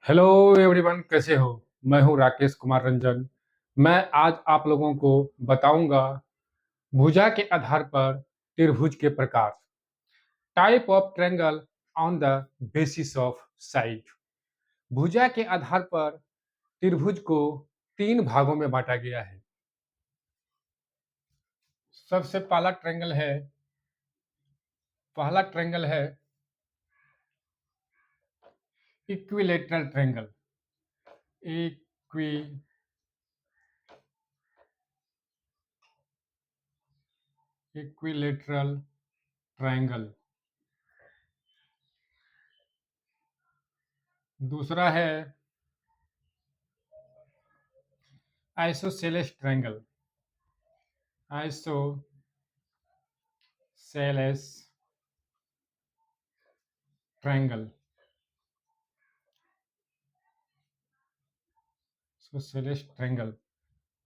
Hello everyone, कैसे हो। मैं हूं राकेश कुमार रंजन। मैं आज आप लोगों को बताऊंगा भुजा के आधार पर त्रिभुज के प्रकार, type of triangle on the basis of side. भुजा के आधार पर त्रिभुज को तीन भागों में बांटा गया है। सबसे पहला ट्रायंगल है इक्विलेटरल ट्रायंगल। Equilateral triangle. दूसरा है isosceles triangle. Isosceles triangle. Isosceles triangle.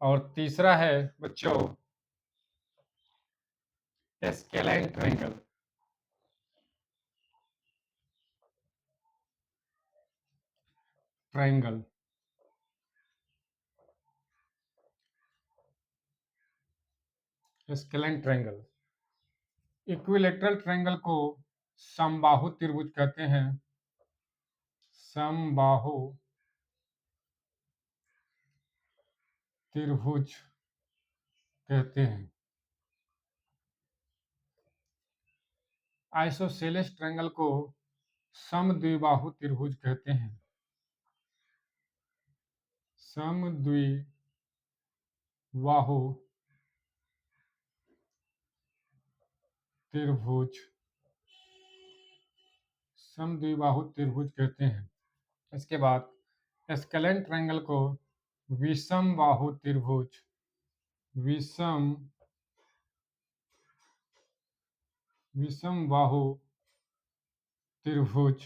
और तीसरा है बच्चों scalene triangle. Triangle scalene triangle. Equilateral triangle को समबाहु त्रिभुज कहते हैं। समबाहु त्रिभुज कहते हैं। आइसोसेलेस ट्रायंगल को समद्विबाहु त्रिभुज कहते हैं। समद्विबाहु त्रिभुज समद्विबाहु त्रिभुज कहते हैं। इसके बाद स्केलाइन ट्रायंगल को विषम बाहु त्रिभुज विषम बाहु त्रिभुज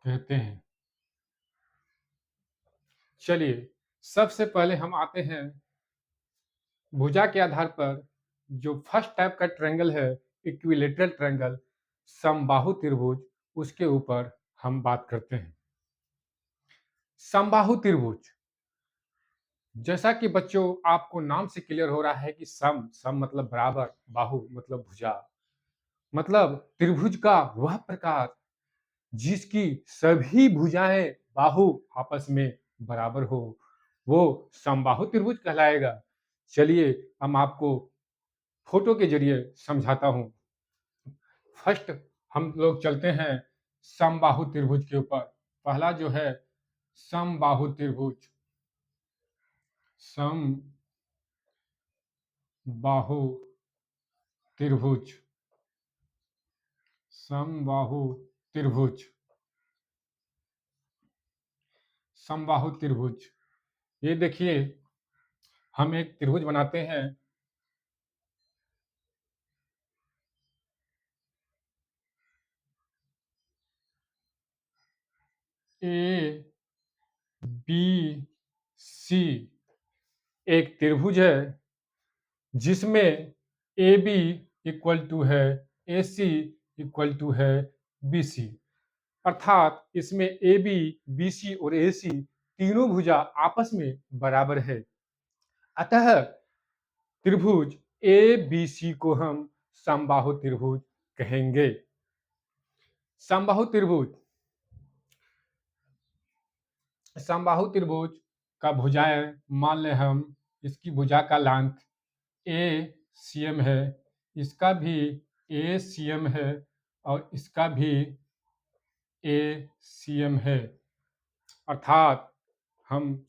कहते हैं। चलिए, सबसे पहले हम आते हैं भुजा के आधार पर जो फर्स्ट टाइप का ट्रायंगल है, इक्विलेटरल ट्रायंगल, समबाहु त्रिभुज, उसके ऊपर हम बात करते हैं। समबाहु त्रिभुज, जैसा कि बच्चों आपको नाम से क्लियर हो रहा है कि सम सम मतलब बराबर, बाहु मतलब भुजा, मतलब त्रिभुज का वह प्रकार जिसकी सभी भुजाएं बाहु आपस में बराबर हो, वो समबाहु त्रिभुज कहलाएगा। चलिए हम आपको फोटो के जरिए समझाता हूं। फर्स्ट हम लोग चलते हैं समबाहु त्रिभुज के ऊपर। पहला जो है समबाहु त्रिभुज। समबाहु त्रिभुज। समबाहु त्रिभुज। समबाहु त्रिभुज, ये देखिए, हम एक त्रिभुज बनाते हैं। ए बी सी एक त्रिभुज है जिसमें ए बी इक्वल टू है ए सी इक्वल टू है बी सी, अर्थात इसमें ए बी, बी सी और ए सी तीनों भुजा आपस में बराबर है। अतः त्रिभुज ए बी सी को हम समबाहु त्रिभुज कहेंगे। समबाहु त्रिभुज, समबाहु त्रिभुज का भुजाएं मान लें हम, इसकी भुजा का लांत ए सी एम है, इसका भी ए सी एम है और इसका भी ए सी एम है, अर्थात हम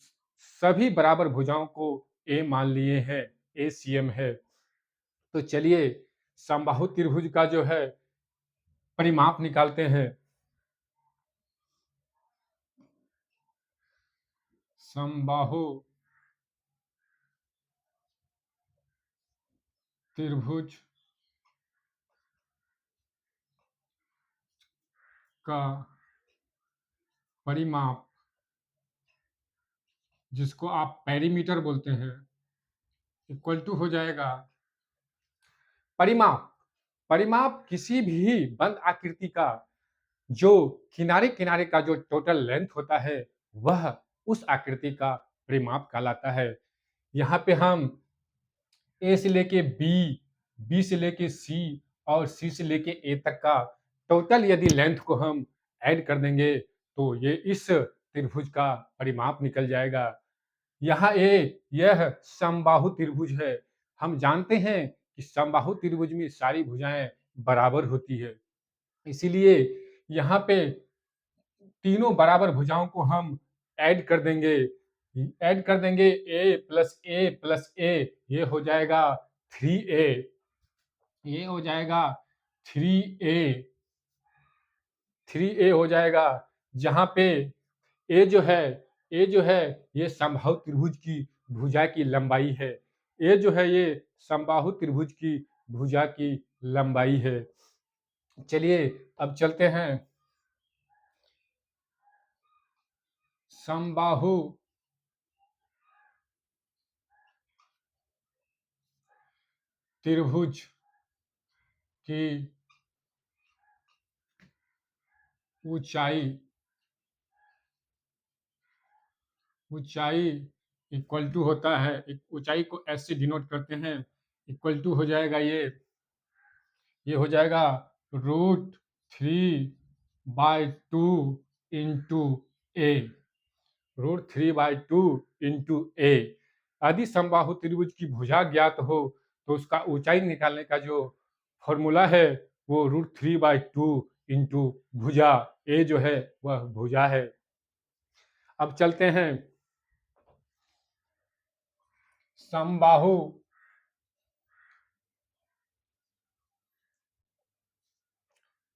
सभी बराबर भुजाओं को ए मान लिए हैं, ए सी एम है। तो चलिए समबाहु त्रिभुज का जो है परिमाप निकालते हैं। समबाहु त्रिभुज का परिमाप, जिसको आप पेरीमीटर बोलते हैं, इक्वल टू हो जाएगा परिमाप। परिमाप किसी भी बंद आकृति का जो किनारे-किनारे का जो टोटल लेंथ होता है, वह उस आकृति का परिमाप कहलाता है। यहाँ पे हम ए से लेके बी, बी से लेके सी और सी से लेके ए तक का टोटल यदि लेंथ को हम ऐड कर देंगे, तो ये इस त्रिभुज का परिमाप निकल जाएगा। यहाँ यह समबाहु त्रिभुज है। हम जानते हैं कि समबाहु त्रिभुज में सारी भुजाएँ बराबर होती है। इसीलिए यहाँ पे तीनों बराबर भुजाओं को हम ऐड कर देंगे। ऐड कर देंगे ए प्लस ए, ये हो जाएगा 3a, ये हो जाएगा 3a, 3a हो जाएगा। जहाँ पे ए जो है ए जो है ये समबाहु त्रिभुज की भुजा की लंबाई है। ए जो है ये समबाहु त्रिभुज की भुजा की लंबाई है। चलिए अब चलते हैं समबाहु त्रिभुज की ऊंचाई ऊंचाई इक्वल टू होता है, ऊंचाई को एस से डिनोट करते हैं, इक्वल टू हो जाएगा ये हो जाएगा √3/2 इंटू ए, √3/2 इंटू ए। यदि समबाहु त्रिभुज की भुजा ज्ञात हो तो उसका ऊंचाई निकालने का जो फॉर्मूला है वो √3/2 इंटू भुजा, ए जो है वह भुजा है। अब चलते हैं समबाहु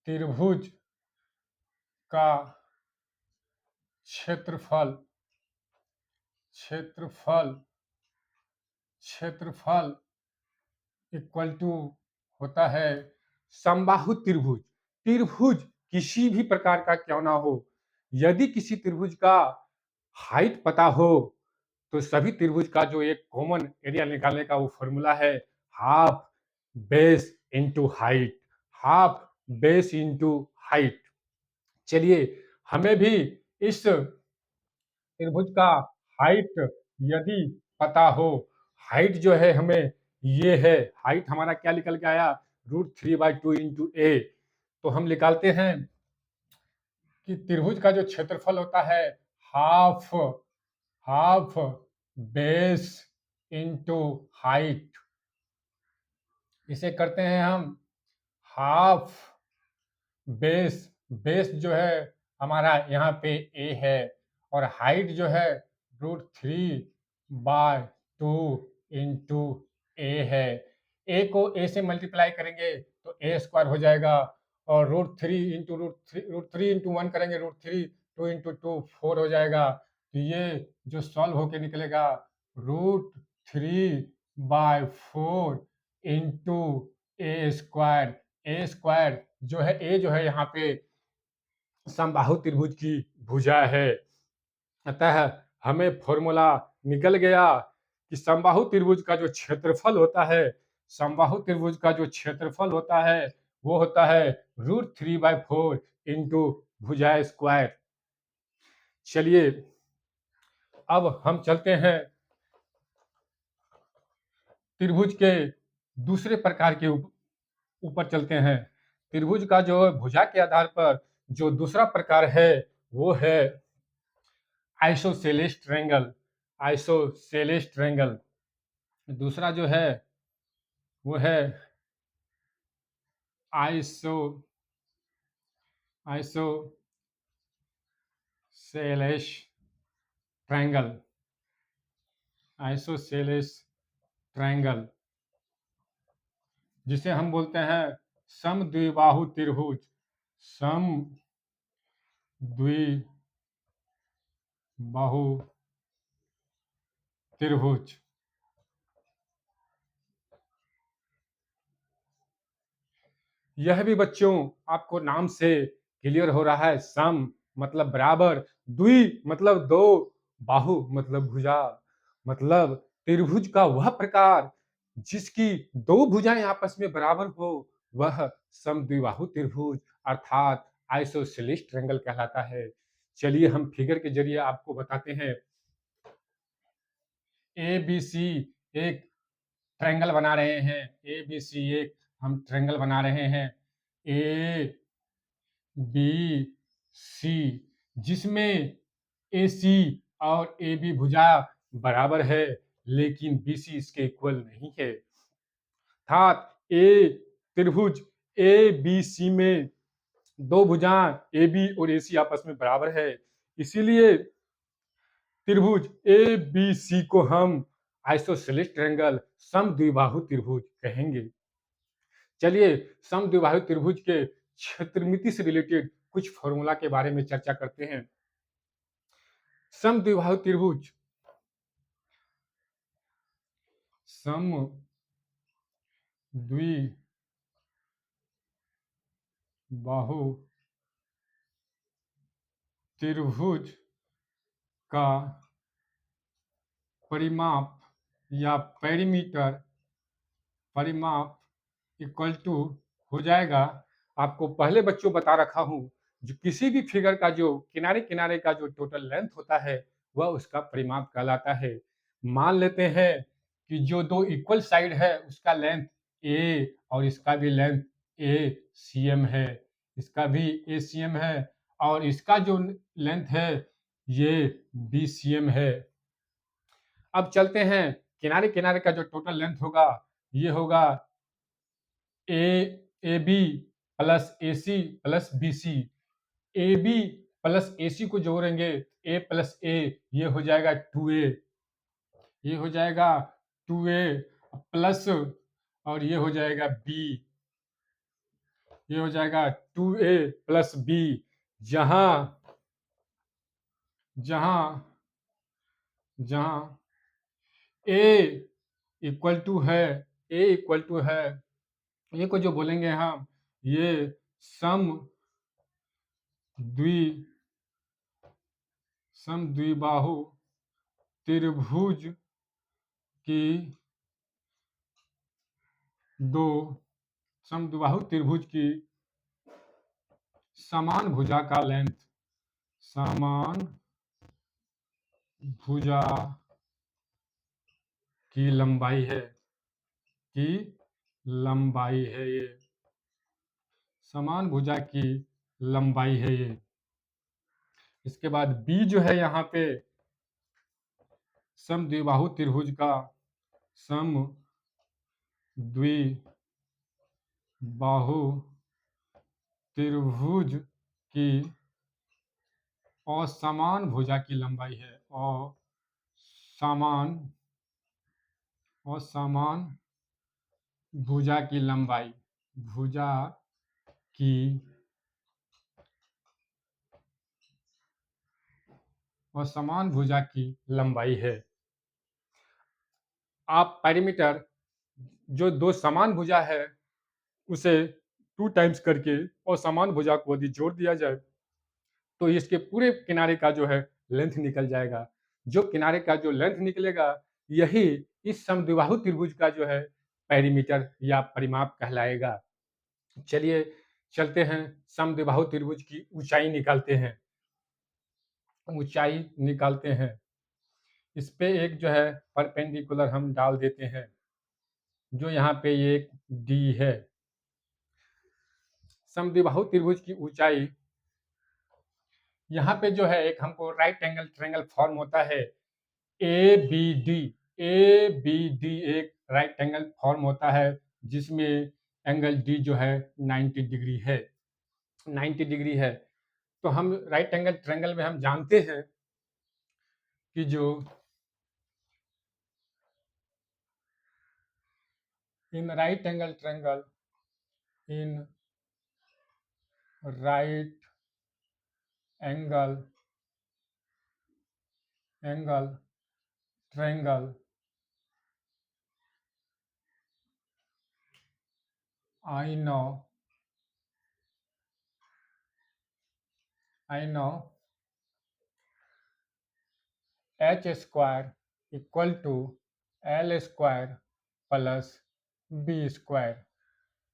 त्रिभुज का क्षेत्रफल क्षेत्रफल क्षेत्रफल इक्वल टू होता है समबाहु त्रिभुज। त्रिभुज किसी भी प्रकार का क्यों ना हो, यदि किसी त्रिभुज का हाइट पता हो तो सभी त्रिभुज का जो एक कॉमन एरिया निकालने का वो फॉर्मूला है half base into height, half base into height. चलिए हमें भी इस त्रिभुज का हाइट यदि पता हो, हाइट जो है हमें ये है, हाइट हमारा क्या निकल के आया √3/2 इंटू ए। तो हम निकालते हैं कि त्रिभुज का जो क्षेत्रफल होता है half half base into height, इसे करते हैं हम हाफ बेस, बेस जो है हमारा यहाँ पे ए है और हाइट जो है √3/2 इंटू ए है। ए को ए से मल्टीप्लाई करेंगे तो ए स्क्वायर हो जाएगा और √3 इंटू 1 करेंगे √3, 2 इंटू 2 4 हो जाएगा। तो ये जो सॉल्व होके निकलेगा √3/4 इंटू ए स्क्वायर। ए स्क्वायर जो है ए जो है यहाँ पे समबाहु त्रिभुज की भुजा है। अतः हमें फॉर्मूला निकल गया कि समबाहु त्रिभुज का जो क्षेत्रफल होता है, समबाहु त्रिभुज का जो क्षेत्रफल होता है वो होता है √3/4 इंटू भुजा स्क्वायर। चलिए अब हम चलते हैं त्रिभुज के दूसरे प्रकार के ऊपर चलते हैं। त्रिभुज का जो भुजा के आधार पर जो दूसरा प्रकार है वो है आइसोसेलेस ट्रायंगल। आइसोसेलेस ट्रायंगल दूसरा जो है वो है iso isosceles triangle, isosceles triangle जिसे हम बोलते हैं समद्विबाहु त्रिभुज, समद्विबाहु त्रिभुज। यह भी बच्चों आपको नाम से क्लियर हो रहा है। सम मतलब बराबर, द्वि मतलब दो, बाहु मतलब भुजा, मतलब त्रिभुज का वह प्रकार जिसकी दो भुजाएं आपस में बराबर हो, वह समद्विबाहु त्रिभुज अर्थात आइसोसेलेस ट्रायंगल कहलाता है। चलिए हम फिगर के जरिए आपको बताते हैं। ए बी सी एक ट्रायंगल बना रहे हैं। ए बी सी एक हम ट्रायंगल बना रहे हैं। ए बी सी, जिसमें ए सी और ए बी भुजा बराबर है, लेकिन बी सी इसके इक्वल नहीं है। अर्थात ए त्रिभुज ए बी सी में दो भुजाएं ए बी और ए सी आपस में बराबर है। इसीलिए त्रिभुज ए बी सी को हम आइसोसेलेस ट्रायंगल समद्विबाहु त्रिभुज कहेंगे। चलिए समद्विबाहु त्रिभुज के क्षेत्रमिति से रिलेटेड कुछ फॉर्मूला के बारे में चर्चा करते हैं। समद्विबाहु त्रिभुज समद्विबाहु त्रिभुज का परिमाप या परिमाप इक्वल टू हो जाएगा। आपको पहले बच्चों बता रखा हूं, जो किसी भी फिगर का जो किनारे किनारे का जो टोटल लेंथ होता है वह उसका परिमाप कहलाता है। मान लेते हैं कि जो दो इक्वल साइड है उसका लेंथ ए और इसका भी लेंथ ए सी एम है, इसका भी ए सी एम है और इसका जो लेंथ है ये बी सी एम है। अब चलते हैं, किनारे किनारे का जो टोटल लेंथ होगा ये होगा a b plus a c plus b c. A b plus a c को जोड़ेंगे ए प्लस ए, ये हो जाएगा 2a, ये हो जाएगा 2a प्लस और ये हो जाएगा b, ये हो जाएगा 2a प्लस b। जहां जहां जहां a इक्वल टू है, a इक्वल टू है, ये को जो बोलेंगे हम ये समद्विबाहु त्रिभुज की दो समद्विबाहु त्रिभुज की समान भुजा का लेंथ, समान भुजा की लंबाई है, की लंबाई है ये, समान भुजा की लंबाई है ये। इसके बाद बी जो है यहाँ पे समद्विबाहु त्रिभुज का समद्विबाहु त्रिभुज की असमान भुजा की लंबाई है, असमान भुजा की लंबाई, भुजा की असमान भुजा की लंबाई है। आप पैरामीटर जो दो समान भुजा है उसे 2 टाइम्स करके और समान भुजा को यदि जोड़ दिया जाए तो इसके पूरे किनारे का जो है लेंथ निकल जाएगा। जो किनारे का जो लेंथ निकलेगा यही इस समद्विबाहु त्रिभुज का जो है पैरामीटर या परिमाप कहलाएगा। चलिए चलते हैं, समद्विबाहु त्रिभुज की ऊंचाई निकालते हैं। ऊंचाई निकालते हैं, इस पे एक जो है परपेंडिकुलर हम डाल देते हैं, जो यहाँ पे एक डी है। समद्विबाहु त्रिभुज की ऊंचाई यहाँ पे जो है एक हमको राइट एंगल ट्रायंगल फॉर्म होता है A B D. A B D एक राइट एंगल फॉर्म होता है जिसमें एंगल डी जो है 90 डिग्री है, 90 डिग्री है। तो हम राइट एंगल ट्रायंगल में हम जानते हैं कि जो in right angle triangle, in right angle triangle I know h square equal to l square plus b square.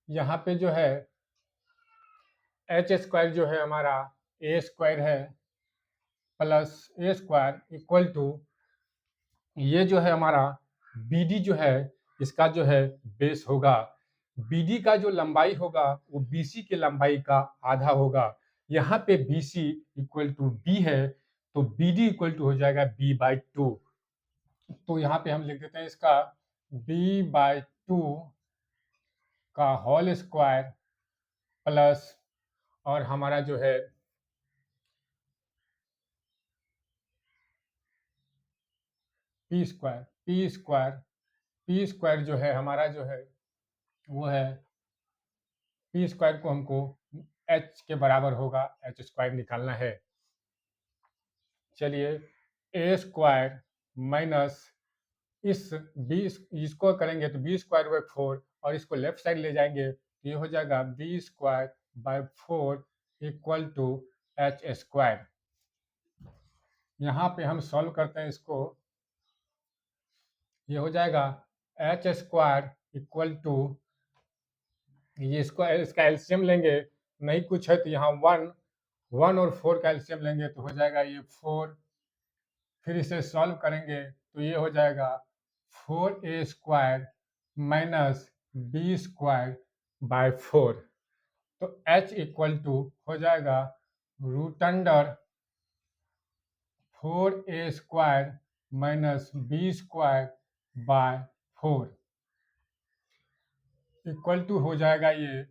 यहाँ पे जो है एच स्क्वायर जो है हमारा ए स्क्वायर है plus A square equal to ये जो है हमारा बी डी जो है इसका जो है बेस होगा। बी डी का जो लंबाई होगा वो बी सी की लंबाई का आधा होगा। यहाँ पे B C equal to B है तो बी डी इक्वल टू हो जाएगा बी बाई टू। तो यहाँ पे हम लिख देते हैं इसका बी बाई टू का होल स्क्वायर प्लस और हमारा जो है पी स्क्वायर जो है हमारा जो है वो है पी स्क्वायर को हमको एच के बराबर होगा, एच स्क्वायर निकालना है। चलिए ए स्क्वायर माइनस इस बी इसको करेंगे तो बी स्क्वायर बाई फोर और इसको लेफ्ट साइड ले जाएंगे तो ये हो जाएगा B square by four equal to H square. यहाँ पे हम सॉल्व करते हैं इसको, ये हो जाएगा एच स्क्वायर इक्वल टू ये इसका एलसीएम लेंगे, नहीं कुछ है तो यहाँ वन और फोर का एलसीएम लेंगे तो हो जाएगा ये फोर। फिर इसे सॉल्व करेंगे तो ये हो जाएगा four A square minus B square by four. तो h इक्वल टू हो जाएगा root under four A square minus B square by four equal to हो जाएगा ये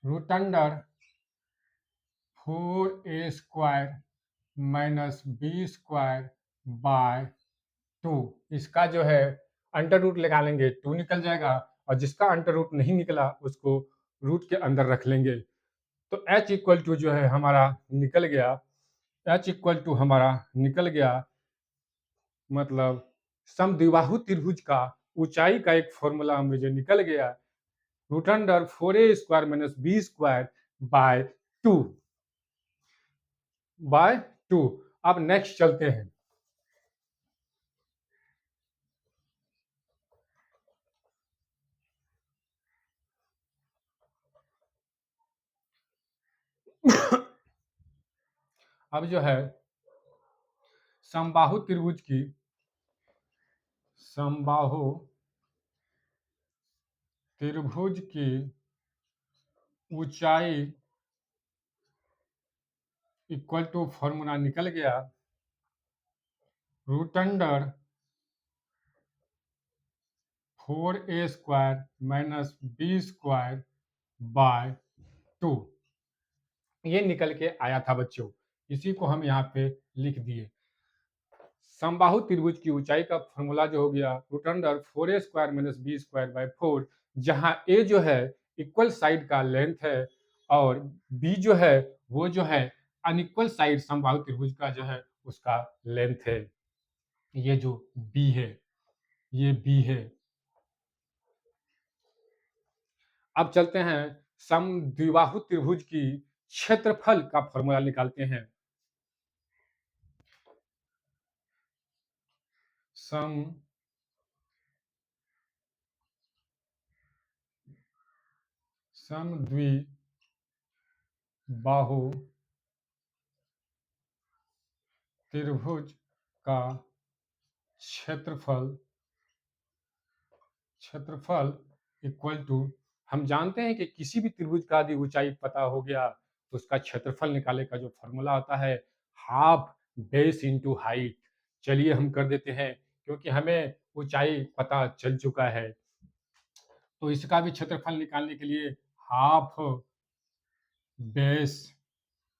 root under four A square minus B square by two. इसका जो है under root निकालेंगे टू निकल जाएगा और जिसका अंडर रूट नहीं निकला उसको रूट के अंदर रख लेंगे। तो h इक्वल टू जो है हमारा निकल गया, h इक्वल टू हमारा निकल गया मतलब समद्विबाहु त्रिभुज का ऊंचाई का एक फॉर्मूला मुझे निकल गया root under four A square minus B square by two अब नेक्स्ट चलते हैं। अब जो है समबाहु त्रिभुज की ऊंचाई इक्वल टू फॉर्मूला निकल गया root under four A square minus B square by two. ये निकल के आया था बच्चों, इसी को हम यहाँ पे लिख दिए। समबाहु त्रिभुज की ऊंचाई का फॉर्मूला जो हो गया root under four A square minus B square by four, जहाँ ए जो है इक्वल साइड का लेंथ है और बी जो है वो जो है अनइक्वल साइड समबाहु त्रिभुज का जो है उसका लेंथ है। ये जो बी है ये बी है। अब चलते हैं समद्विबाहु त्रिभुज की क्षेत्रफल का फॉर्मूला निकालते हैं। समद्विबाहु त्रिभुज का क्षेत्रफल इक्वल टू, हम जानते हैं कि किसी भी त्रिभुज का यदि ऊंचाई पता हो गया तो उसका क्षेत्रफल निकालने का जो फॉर्मूला होता है हाफ बेस इनटू हाइट। चलिए हम कर देते हैं क्योंकि हमें ऊंचाई पता चल चुका है तो इसका भी क्षेत्रफल निकालने के लिए हाफ बेस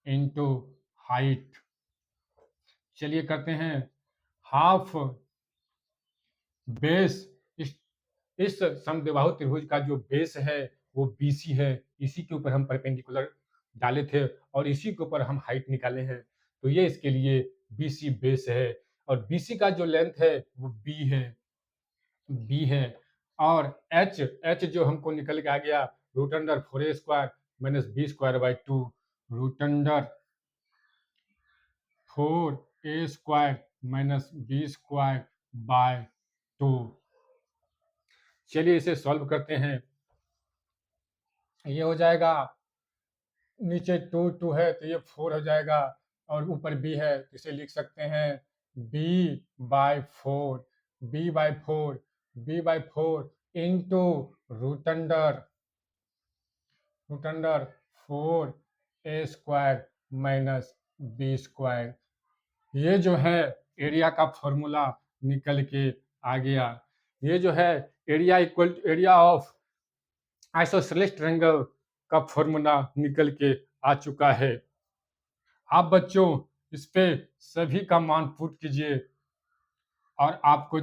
इनटू हाइट। चलिए करते हैं हाफ बेस, इस समद्विबाहु त्रिभुज का जो बेस है वो BC है, इसी के ऊपर हम परपेंडिकुलर डाले थे और इसी के ऊपर हम हाइट निकाले हैं तो ये इसके लिए BC बेस है और BC का जो लेंथ है वो B है और H जो हमको निकल के आ गया root under four A square minus B square by two, root under four A square minus B square by two. चलिए इसे सॉल्व करते हैं, ये हो जाएगा नीचे टू टू है तो ये 4 हो जाएगा और ऊपर बी है तो इसे लिख सकते हैं B by 4, B by 4, B by 4 into root under 4 A square minus B square. ये जो है एरिया का फॉर्मूला निकल के आ गया। ये जो है area equal area of isosceles triangle का फॉर्मूला निकल के आ चुका है। आप बच्चों इस पे सभी का मान पुट कीजिए और आपको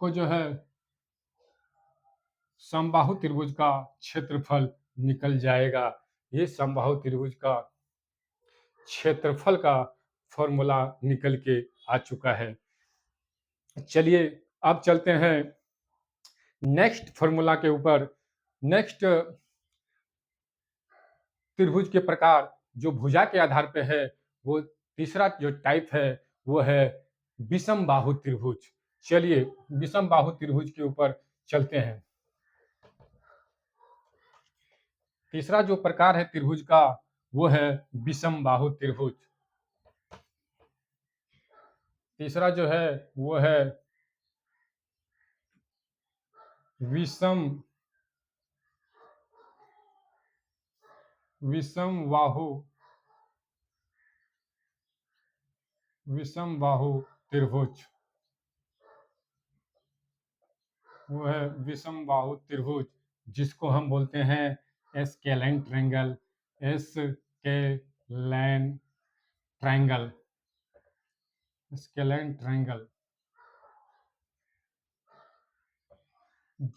जो है समबाहु त्रिभुज का क्षेत्रफल निकल जाएगा। ये समबाहु त्रिभुज का क्षेत्रफल का फॉर्मूला निकल के आ चुका है। चलिए अब चलते हैं नेक्स्ट फॉर्मूला के ऊपर। नेक्स्ट त्रिभुज के प्रकार जो भुजा के आधार पे है, वो तीसरा जो टाइप है वो है विषम बाहु त्रिभुज। चलिए विषम बाहु त्रिभुज के ऊपर चलते हैं। तीसरा जो प्रकार है त्रिभुज का वो है विषम बाहु त्रिभुज। तीसरा जो है वो है विषम विषम बाहु विषम बाहु त्रिभुज। वो है विषम बाहु त्रिभुज जिसको हम बोलते हैं स्केलैन ट्रायंगल। स्केलैन ट्रायंगल स्केलैन ट्रायंगल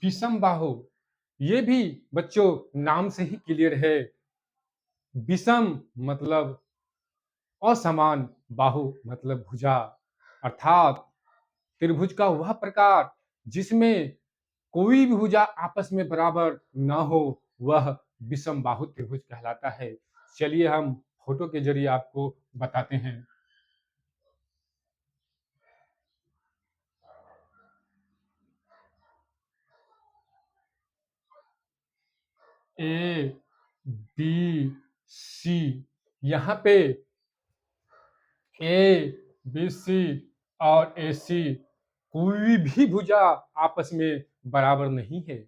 विषम बाहु, ये भी बच्चों नाम से ही क्लियर है। विषम मतलब असमान, बाहु मतलब भुजा, अर्थात त्रिभुज का वह प्रकार जिसमें कोई भी भुजा आपस में बराबर न हो, वह विषम बाहु त्रिभुज कहलाता है। चलिए हम फोटो के जरिए आपको बताते हैं। ए बी सी, यहाँ पे ए बी सी और ए सी कोई भी भुजा आपस में बराबर नहीं है।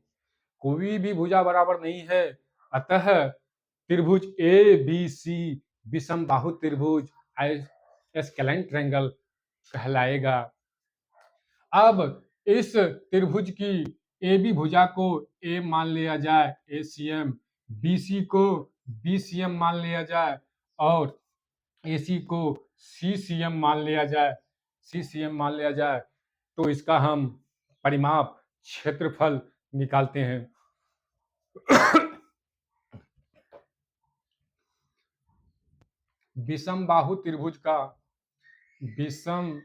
कोई भी भुजा बराबर नहीं है। अतः त्रिभुज ए बी सी विषम बाहु त्रिभुज स्केलैन ट्रायंगल कहलाएगा। अब इस त्रिभुज की ए बी भुजा को ए मान लिया जाए, एसीएम, बी सी को बी सी एम मान लिया जाए और ए सी को सी सी एम मान लिया जाए, सी सी एम मान लिया जाए, तो इसका हम परिमाप क्षेत्रफल निकालते हैं। विषम बाहु त्रिभुज का विषम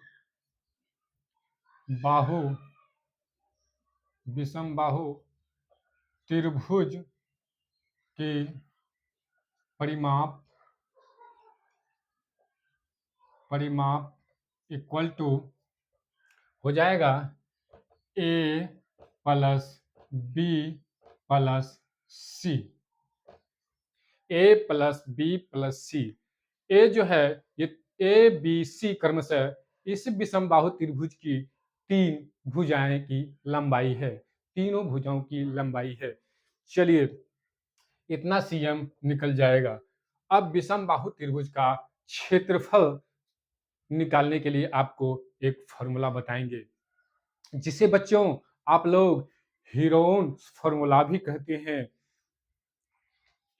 बाहु विषम बाहु त्रिभुज के परिमाप इक्वल टू हो जाएगा ए प्लस बी प्लस सी। ए प्लस बी प्लस सी। ए जो है ये ए बी सी क्रमशः इस विषम बाहु त्रिभुज की 3 भुजाएं की लंबाई है, तीनों भुजाओं की लंबाई है। चलिए इतना सीएम निकल जाएगा। अब विषम बाहु त्रिभुज का क्षेत्रफल निकालने के लिए आपको एक फॉर्मूला बताएंगे, जिसे बच्चों आप लोग हीरोन्स फॉर्मूला भी कहते हैं।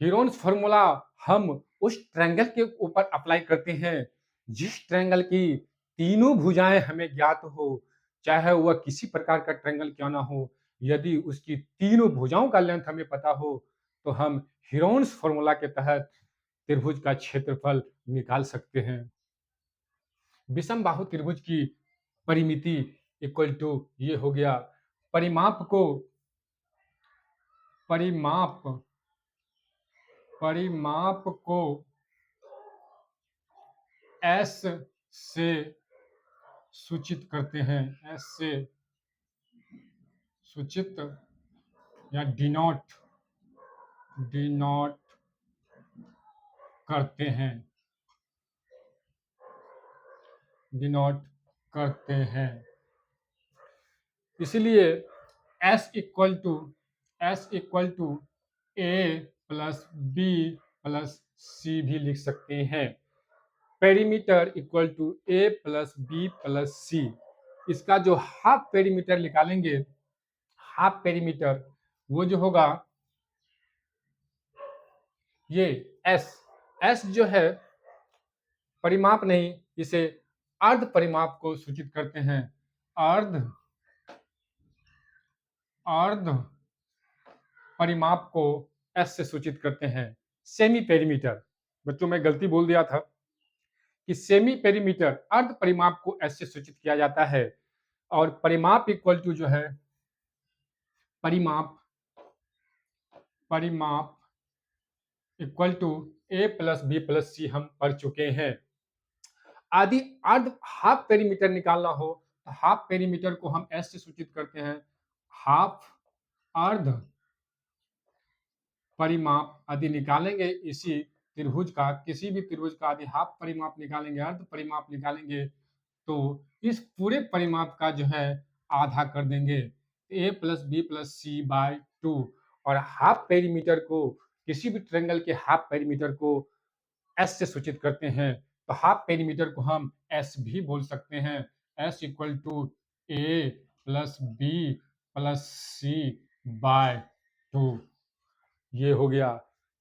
हीरोन्स फॉर्मूला हम उस ट्रायंगल के ऊपर अप्लाई करते हैं जिस ट्रायंगल की तीनों भुजाएं हमें ज्ञात हो, चाहे वह किसी प्रकार का ट्रायंगल क्यों ना हो। यदि उसकी तीनों भुजाओं का लेंथ हमें पता हो तो हम हीरोन्स फॉर्मूला के तहत त्रिभुज का क्षेत्रफल निकाल सकते हैं। विषम बाहु त्रिभुज की परिमिति इक्वल टू ये हो गया। परिमाप को परिमाप परिमाप को एस से सूचित करते हैं, एस से सूचित या डिनोट डिनोट करते हैं, डिनोट करते हैं। इसलिए s equal to s equal to A plus B plus c भी लिख सकते हैं। Perimeter equal to A plus B plus c. इसका जो हाफ पेरीमीटर निकालेंगे, हाफ पेरीमीटर वो जो होगा ये एस, एस जो है परिमाप नहीं, इसे अर्ध परिमाप को सूचित करते हैं। अर्ध अर्ध परिमाप को एस से सूचित करते हैं। सेमी पेरीमीटर, बच्चों मैं गलती बोल दिया था कि सेमी पेरीमीटर अर्ध परिमाप को एस से सूचित किया जाता है। और परिमाप इक्वल टू जो है परिमाप परिमाप equal to A plus B plus c हम पढ़ चुके हैं। आदि अर्ध हाफ पेरीमीटर निकालना हो तो हाफ पेरीमीटर को हम एस से सूचित करते हैं। हाफ अर्ध परिमाप आदि निकालेंगे इसी त्रिभुज का, किसी भी त्रिभुज का आदि हाफ परिमाप निकालेंगे, अर्ध परिमाप निकालेंगे तो इस पूरे परिमाप का जो है आधा कर देंगे, ए plus B plus C by 2। और हाफ पेरीमीटर को, किसी भी ट्रायंगल के हाफ पेरीमीटर को एस से सूचित करते हैं, तो हाफ पेरीमीटर को हम एस भी बोल सकते हैं। S equal to A plus B plus C by 2। ये हो गया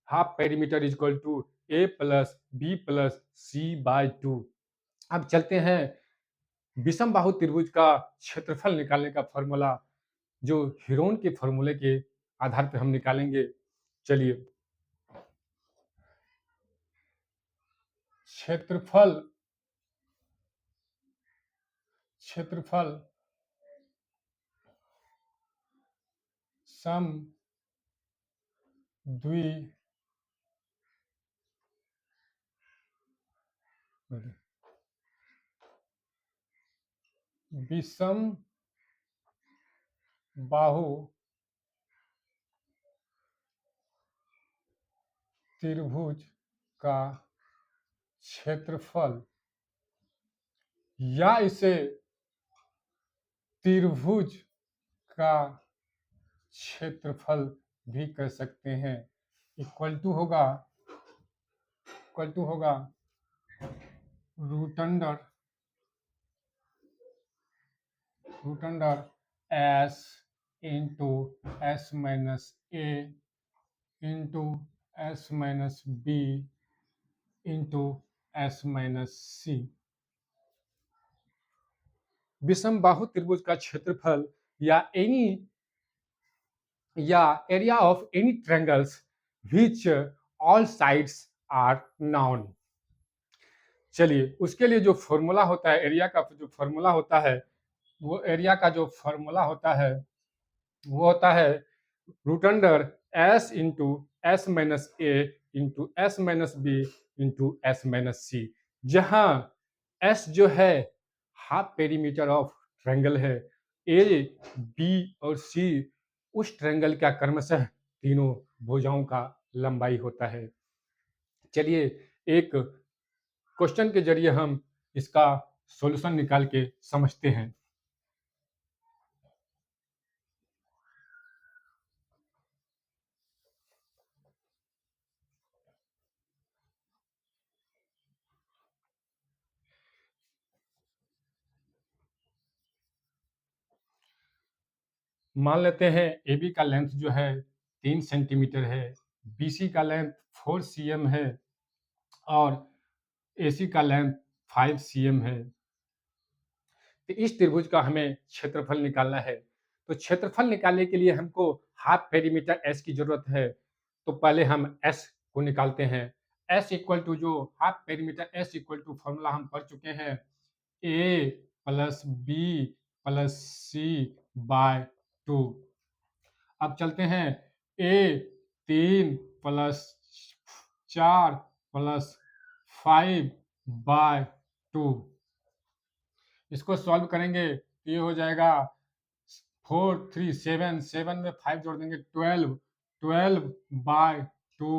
half perimeter equal to A plus B plus C by 2। अब चलते हैं विषम बाहु त्रिभुज का क्षेत्रफल निकालने का फॉर्मूला, जो हीरोन के फॉर्मूले के आधार पर हम निकालेंगे। चलिए, क्षेत्रफल क्षेत्रफल सम द्वि विषम बाहु त्रिभुज का क्षेत्रफल, या इसे त्रिभुज का क्षेत्रफल भी कह सकते हैं, इक्वल टू होगा root under s into s minus a into s minus b into s minus c. विषम बाहु त्रिभुज का क्षेत्रफल या area of any triangles which all sides are known. चलिए, उसके लिए जो फॉर्मूला होता है, एरिया का जो फॉर्मूला होता है, वो एरिया का जो फॉर्मूला होता है वो होता है root under s into s minus a into s minus b into s minus c, जहां एस जो है हाफ पेरीमीटर ऑफ ट्रायंगल है, ए बी और सी उस ट्रायंगल का क्रमशः तीनों भुजाओं का लंबाई होता है। चलिए, एक क्वेश्चन के जरिए हम इसका सॉल्यूशन निकाल के समझते हैं। मान लेते हैं ए बी का लेंथ जो है 3 सेंटीमीटर है, बी सी का लेंथ 4 cm है और ए सी का लेंथ 5 cm है। तो इस त्रिभुज का हमें क्षेत्रफल निकालना है। तो क्षेत्रफल निकालने के लिए हमको हाफ पेरीमीटर एस की जरूरत है। तो पहले हम एस को निकालते हैं। एस इक्वल टू जो half perimeter S equal to formula हम पढ़ चुके हैं, A plus B plus C by 2। अब चलते हैं, ए 3 प्लस 4 प्लस 5 बाय 2। इसको सॉल्व करेंगे तो ये हो जाएगा 4 3 7, 7 में 5 जोड़ देंगे 12, 12/2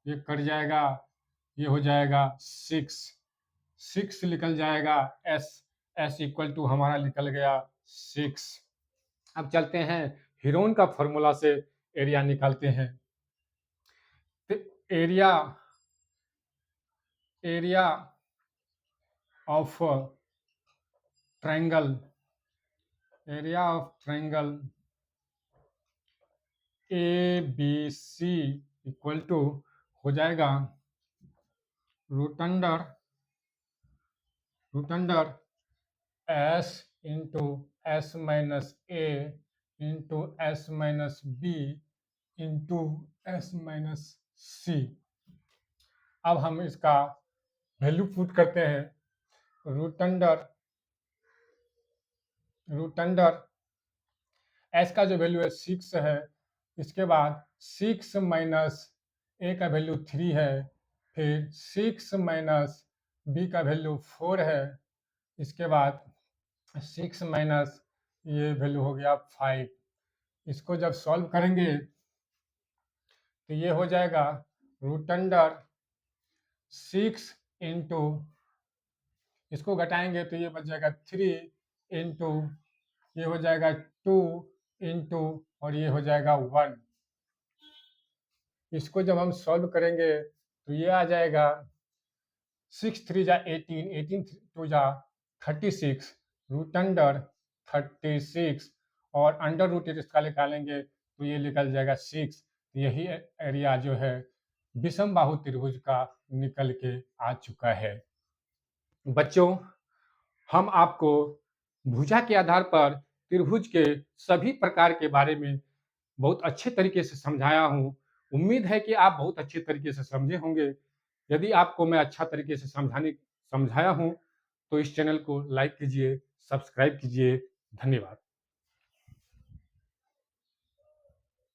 ये कट जाएगा, ये हो जाएगा 6, 6 निकल जाएगा, S इक्वल टू हमारा निकल गया 6। अब चलते हैं हीरोन का फॉर्मूला से एरिया निकालते हैं। तो area area of triangle ABC equal to हो जाएगा root under S into S minus A into S minus B into S minus C। अब हम इसका वैल्यू पुट करते हैं। रूट अंडर S का जो वैल्यू है 6 है, इसके बाद 6 माइनस A का वैल्यू 3 है, फिर 6 माइनस B का वैल्यू 4 है, इसके बाद 6 माइनस ये वैल्यू हो गया 5। इसको जब सॉल्व करेंगे तो ये हो जाएगा रूट अंडर 6 इंटू, इसको घटाएंगे तो ये बच जाएगा 3 इंटू, ये हो जाएगा 2 इंटू, और ये हो जाएगा 1। इसको जब हम सॉल्व करेंगे तो ये आ जाएगा 6 3 जा 18, 18 2 जा 36, रूट अंडर 36, और अंडर रूट इसका निकालेंगे तो ये निकल जाएगा 6। यही एरिया जो है विषम बाहु त्रिभुज का निकल के आ चुका है। बच्चों, हम आपको भुजा के आधार पर त्रिभुज के सभी प्रकार के बारे में बहुत अच्छे तरीके से समझाया हूँ। उम्मीद है कि आप बहुत अच्छे तरीके से समझे होंगे। यदि आपको मैं अच्छा तरीके से समझाया हूँ तो इस चैनल को लाइक कीजिए, सब्सक्राइब कीजिए। धन्यवाद।